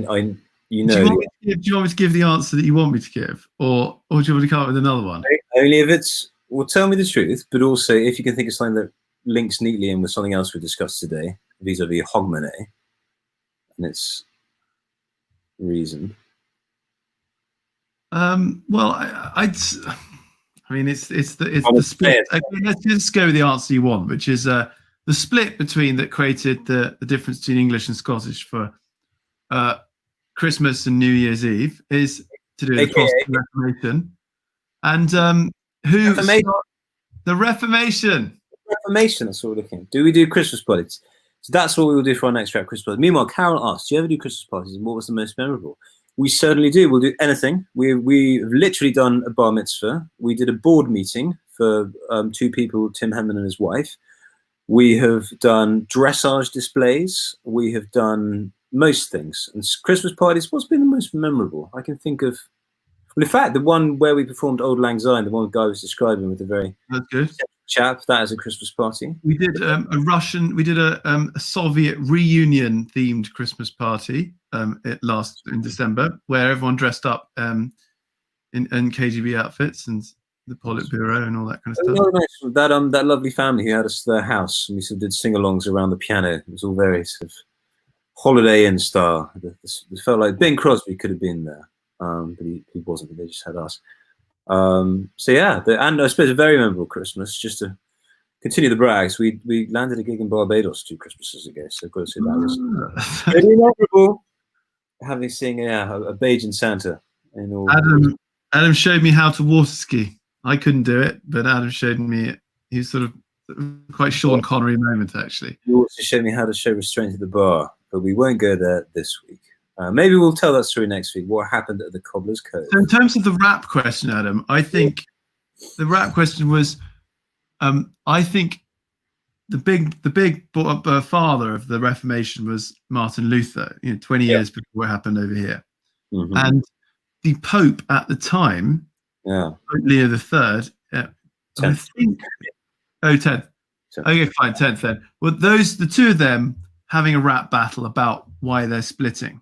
[SPEAKER 2] you know.
[SPEAKER 1] Do you want me to give the answer that you want me to give, or do you want to come up with another one?
[SPEAKER 2] Only if it's, well, tell me the truth, but also if you can think of something that links neatly in with something else we discussed today, vis-a-vis Hogmanay and its reason.
[SPEAKER 1] Well, I mean, it's the split. Okay, let's just go with the answer you want, which is the the split between that created the difference between English and Scottish for Christmas and New Year's Eve is to do with the Protestant Reformation. And who the Reformation?
[SPEAKER 2] Reformation, that's what we're looking at. Do we do Christmas parties? So that's what we will do for our next Christmas party. Meanwhile, Carol asked, do you ever do Christmas parties and what was the most memorable? We certainly do. We'll do anything. We've literally done a bar mitzvah. We did a board meeting for 2 people, Tim Henman and his wife. We have done dressage displays. We have done most things. And Christmas parties, what's been the most memorable? I can think of, well, in fact, the one where we performed Old Lang Syne, the one Guy was describing with the very chap, that is a Christmas party.
[SPEAKER 1] We did a Soviet reunion themed Christmas party in December, where everyone dressed up in KGB outfits and the Politburo and all that kind of stuff.
[SPEAKER 2] That lovely family who had us to their house, and we sort of did sing-alongs around the piano. It was all very sort of Holiday Inn style. It felt like Bing Crosby could have been there, but he wasn't. They just had us. So yeah, and I suppose a very memorable Christmas. Just to continue the brags, we landed a gig in Barbados 2 Christmases ago. So I've got to say that was very memorable. Having seen a Bajan Santa in all.
[SPEAKER 1] Adam showed me how to water ski. I couldn't do it, but Adam showed me it. He was sort of quite Sean Connery moment, actually.
[SPEAKER 2] You also showed me how to show restraint at the bar, but we won't go there this week. Maybe we'll tell that story next week. What happened at the Cobbler's Cove?
[SPEAKER 1] So in terms of the rap question, Adam, I think the rap question was, I think the big father of the Reformation was Martin Luther. 20 years before what happened over here, and the Pope at the time, Pope Leo III. I think, 10th. Okay, fine, 10th then. Well, the 2 of them having a rap battle about why they're splitting.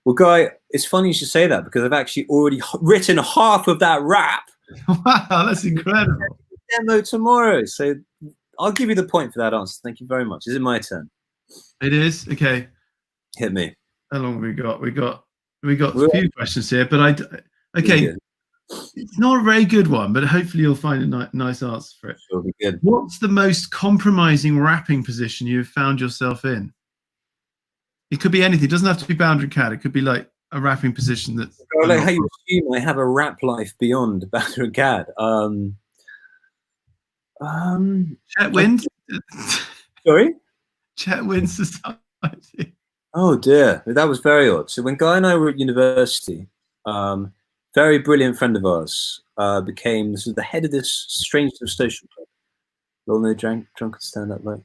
[SPEAKER 2] Well, Guy, it's funny you should say that because I've actually already written half of that rap.
[SPEAKER 1] Wow, that's incredible.
[SPEAKER 2] Demo tomorrow, so I'll give you the point for that answer. Thank you very much. Is it my turn?
[SPEAKER 1] It is. Okay.
[SPEAKER 2] Hit me.
[SPEAKER 1] How long have we got? We got a few questions here, but okay. It's not a very good one, but hopefully you'll find a nice answer for it.
[SPEAKER 2] It'll be good.
[SPEAKER 1] What's the most compromising rapping position you've found yourself in? It could be anything. It doesn't have to be boundary CAD. It could be like a rapping position that's.
[SPEAKER 2] I like how you assume I have a rap life beyond boundary CAD.
[SPEAKER 1] Chet Wins.
[SPEAKER 2] Sorry?
[SPEAKER 1] Chet Wins Society.
[SPEAKER 2] Oh dear, that was very odd. So when Guy and I were at university, very brilliant friend of ours became the head of this strange social club. Well, no drunken stand-up like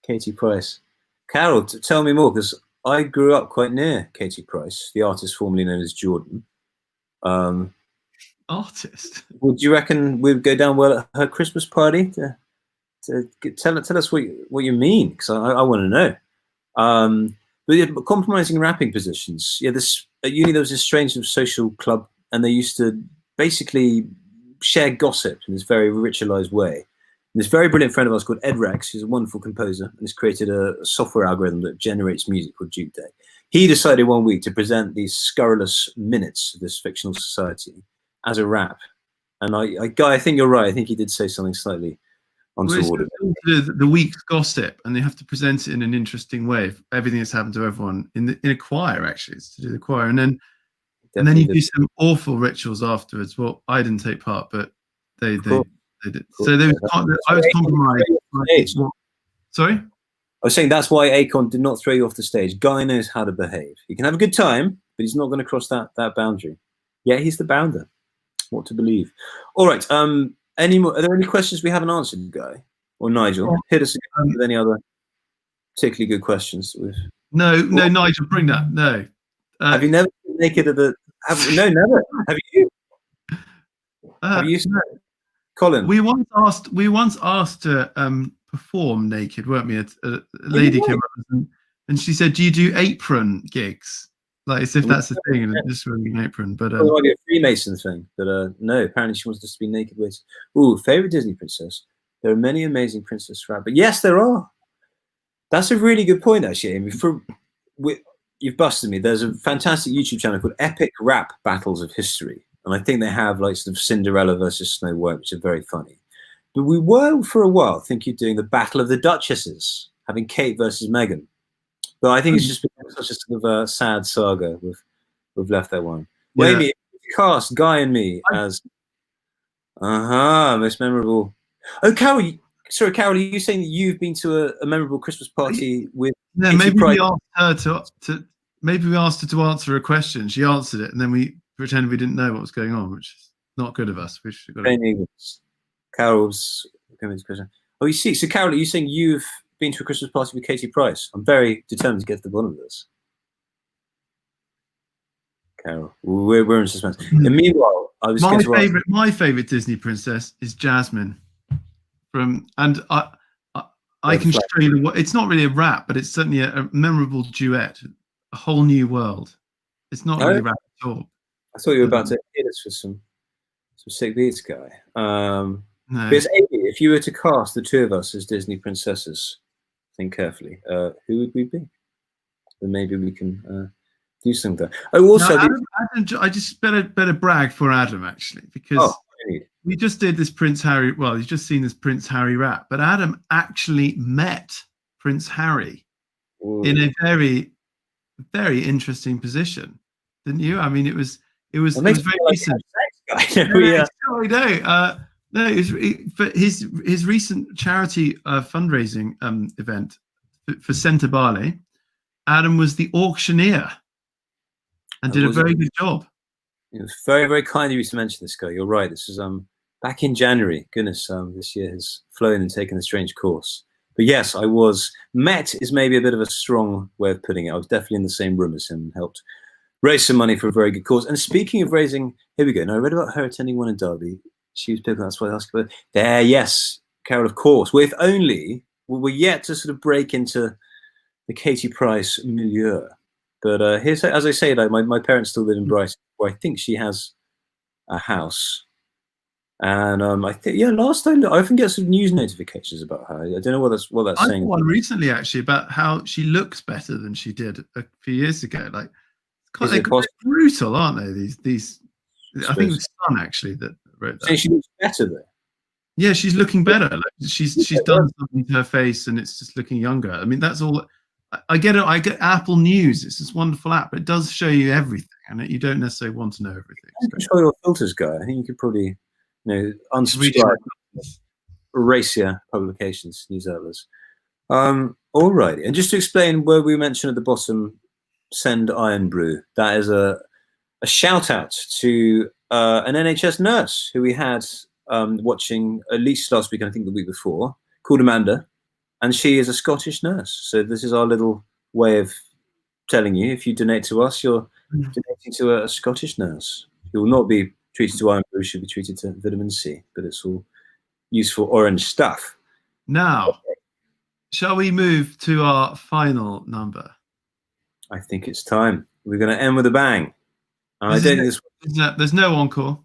[SPEAKER 2] Katie Price. Carol, tell me more, because I grew up quite near Katie Price, the artist formerly known as Jordan.
[SPEAKER 1] Artist?
[SPEAKER 2] Would you reckon we'd go down well at her Christmas party? Tell us what you mean, because I want to know. But yeah, compromising rapping positions. Yeah, at uni there was this strange social club, and they used to basically share gossip in this very ritualized way. And this very brilliant friend of ours called Ed Rex, who's a wonderful composer, and has created a software algorithm that generates music called Juke Day. He decided one week to present these scurrilous minutes of this fictional society as a rap. And Guy, I think you're right. I think he did say something slightly untoward.
[SPEAKER 1] The week's gossip, and they have to present it in an interesting way. Everything that's happened to everyone in a choir, actually, it's to do the choir, and then you do some awful rituals afterwards. Well, I didn't take part, but they did. Cool. So I was compromised. Sorry?
[SPEAKER 2] I was saying that's why Akon did not throw you off the stage. Guy knows how to behave. He can have a good time, but he's not going to cross that boundary. Yeah, he's the bounder. What to believe? All right. Any more? Are there any questions we haven't answered, Guy or Nigel? Hit us again with any other particularly good questions.
[SPEAKER 1] No, Nigel, bring that. No.
[SPEAKER 2] Have you never been naked at the? No, never. Have you? Have you? No. Colin,
[SPEAKER 1] we once asked to perform naked, weren't we? A lady came up and she said, "Do you do apron gigs?" Like as if that's a thing, and just wearing an apron. But
[SPEAKER 2] it might be a Freemason thing. But no, apparently she wants us to be naked with. Ooh, favorite Disney princess. There are many amazing princess rap, but yes, there are. That's a really good point, actually. I mean, you've busted me. There's a fantastic YouTube channel called Epic Rap Battles of History, and I think they have like sort of Cinderella versus Snow White, which are very funny. But we were for a while thinking of doing the Battle of the Duchesses, having Kate versus Meghan. But I think it's just been such a sort of sad saga. We've left that one. Well, Amy, cast Guy and me as most memorable. Oh, Carol, sorry, Carol, are you saying that you've been to a memorable Christmas party with?
[SPEAKER 1] Yeah, maybe we asked her to maybe we asked her to answer a question. She answered it, and then we pretended we didn't know what was going on, which is not good of us. We should have got it.
[SPEAKER 2] Carol's coming to question. Oh, you see. So, Carol, are you saying you've been to a Christmas party with Katie Price? I'm very determined to get to the bottom of this. Carol, we're in suspense. And meanwhile, I was
[SPEAKER 1] my favorite Disney princess is Jasmine and I can show you it's not really a rap, but it's certainly a memorable duet, A Whole New World. It's not really rap at all.
[SPEAKER 2] I thought you were about to hit us with some sick beats, Guy. No. Because Amy, if you were to cast the two of us as Disney princesses, think carefully, who would we be? Then maybe we can do something. Oh, also,
[SPEAKER 1] Adam, I just better brag for Adam actually, because we just did this Prince Harry. Well, you've just seen this Prince Harry rap, but Adam actually met Prince Harry in a very, very interesting position, didn't you? I mean, it was very recent. For his recent charity fundraising event for Centre Barley, Adam was the auctioneer and did a very good job.
[SPEAKER 2] It was very, very kind of you to mention this, Guy. You're right. This was back in January. Goodness, this year has flown and taken a strange course. But yes, I was met is maybe a bit of a strong way of putting it. I was definitely in the same room as him and helped raise some money for a very good cause. And speaking of raising, here we go. Now, I read about her attending one in Derby. She was picking, that's why I asked about there. Yes, Carol, of course. Well, if only we're yet to sort of break into the Katie Price milieu. But here's, as I say, like my parents still live in Brighton, where I think she has a house. And I think, last time I often get some news notifications about her. I don't know what that's saying.
[SPEAKER 1] I saw one recently actually about how she looks better than she did a few years ago. Like, they're brutal, aren't they? These. I think it was Sun actually that wrote that.
[SPEAKER 2] So she looks better though.
[SPEAKER 1] Yeah, she's looking better. Like, she's done something to her face, and it's just looking younger. I mean, that's all. I get it. I get Apple News. It's this wonderful app, but it does show you everything, and you don't necessarily want to know everything.
[SPEAKER 2] Control your filters, Guy. I think you could probably, unsubscribe, erase your publications, news outlets. All right, and just to explain where we mentioned at the bottom, send Iron Brew. That is a shout out to an NHS nurse who we had watching at least last week, and I think the week before, called Amanda. And she is a Scottish nurse. So this is our little way of telling you, if you donate to us, you're donating to a Scottish nurse. You will not be treated to Iron Brew, should be treated to vitamin C, but it's all useful orange stuff.
[SPEAKER 1] Now, shall we move to our final number?
[SPEAKER 2] I think it's time. We're going to end with a bang. There's
[SPEAKER 1] no encore.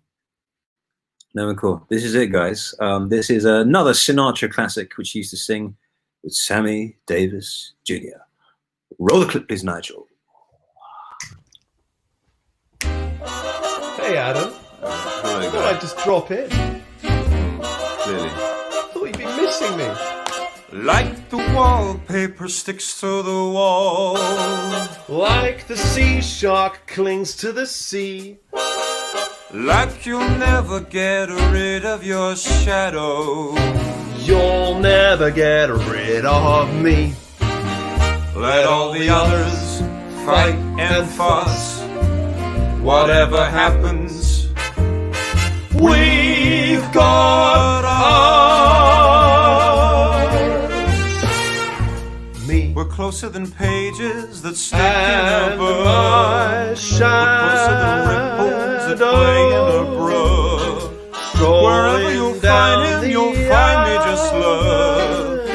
[SPEAKER 2] No encore. This is it, guys. This is another Sinatra classic, which he used to sing with Sammy Davis Jr. Roll the clip, please, Nigel.
[SPEAKER 4] Hey, Adam.
[SPEAKER 2] Hi,
[SPEAKER 4] Thought I'd just drop in.
[SPEAKER 2] Clearly.
[SPEAKER 4] Thought you'd be missing me.
[SPEAKER 3] Like the wallpaper sticks to the wall,
[SPEAKER 4] Like the sea shark clings to the sea,
[SPEAKER 3] like you'll never get rid of your shadow.
[SPEAKER 4] you'll never get rid of me.
[SPEAKER 3] Let all the others fight and fuss. Whatever happens, we've got us.
[SPEAKER 4] Me.
[SPEAKER 3] We're closer than pages that stick
[SPEAKER 4] And
[SPEAKER 3] in a book.
[SPEAKER 4] my
[SPEAKER 3] We're closer than ripples that play in a brook. Wherever you'll find him, you'll find me just look.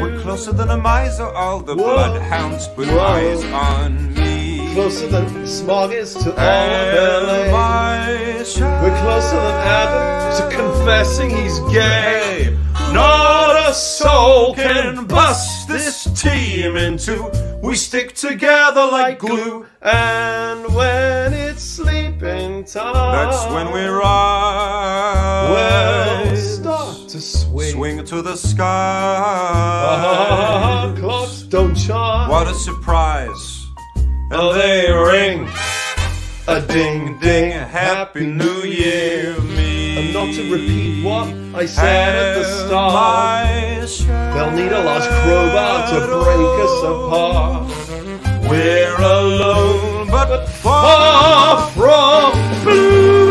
[SPEAKER 3] We're closer than a miser, all the bloodhounds put eyes on me.
[SPEAKER 4] Closer than smog is to all of
[SPEAKER 3] And
[SPEAKER 4] LA.
[SPEAKER 3] my child.
[SPEAKER 4] We're closer than Adam to confessing he's gay. Not a soul can bust this team in two. We stick together like glue. And when it's sleeping time,
[SPEAKER 3] That's when we rise.
[SPEAKER 4] we'll start to swing.
[SPEAKER 3] swing to the sky.
[SPEAKER 4] Clocks don't chime.
[SPEAKER 3] What a surprise.
[SPEAKER 4] Oh, they ring. A ding ding, Happy New Year, me. And not to repeat what I said at the start, they'll need a large crowbar to break us apart. We're alone, but far from blue.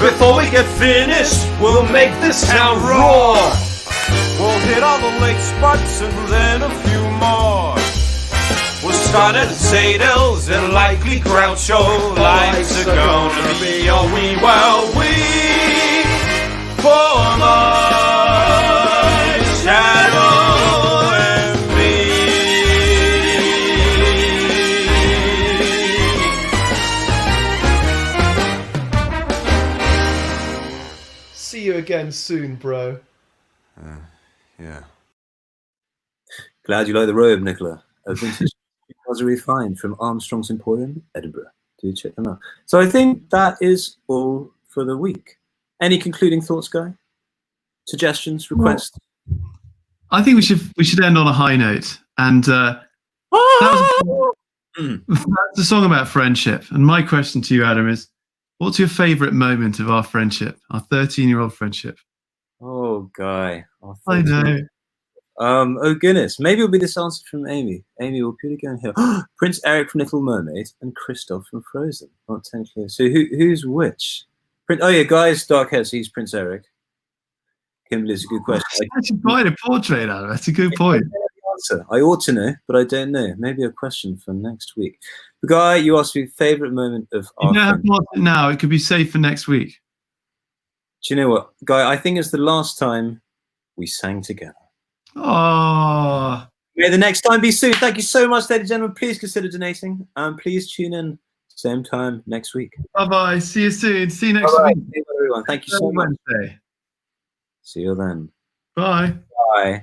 [SPEAKER 4] Before we get finished, we'll make this town roar.
[SPEAKER 3] We'll hit all the lake spots and then a few more.
[SPEAKER 4] We'll start at Sadel's and likely Groucho. Lights are gonna be a wee while we for my shadow and me. See you again soon, bro.
[SPEAKER 3] Yeah.
[SPEAKER 2] Glad you like the robe, Nicola. A vintage rosary find from Armstrong's Emporium, Edinburgh. Do check them out. So I think that is all for the week. Any concluding thoughts, Guy? Suggestions, requests?
[SPEAKER 1] I think we should end on a high note. And that's a song about friendship. And my question to you, Adam, is what's your favourite moment of our friendship, our 13-year-old friendship?
[SPEAKER 2] Oh, Guy. Oh,
[SPEAKER 1] I know.
[SPEAKER 2] Oh goodness, maybe it'll be this answer from Amy. Amy will put it going here. Prince Eric from Little Mermaid and Kristoff from Frozen. Not technically. So who's which? Oh yeah, Guy's dark hair, so he's Prince Eric. Kimberly's a good question.
[SPEAKER 1] That's quite a portrait, Adam. That's a good point.
[SPEAKER 2] I ought to know, but I don't know. Maybe a question for next week. But Guy, you asked me favourite moment of our
[SPEAKER 1] You don't have to watch it now. It could be saved for next week.
[SPEAKER 2] Do you know what, Guy? I think it's the last time we sang together.
[SPEAKER 1] Oh,
[SPEAKER 2] may the next time be soon. Thank you so much, ladies and gentlemen. Please consider donating, and please tune in same time next week.
[SPEAKER 1] bye-bye. See you soon. See you next week.
[SPEAKER 2] Everyone, thank you so much.
[SPEAKER 1] Wednesday.
[SPEAKER 2] See you then.
[SPEAKER 1] Bye.
[SPEAKER 2] Bye.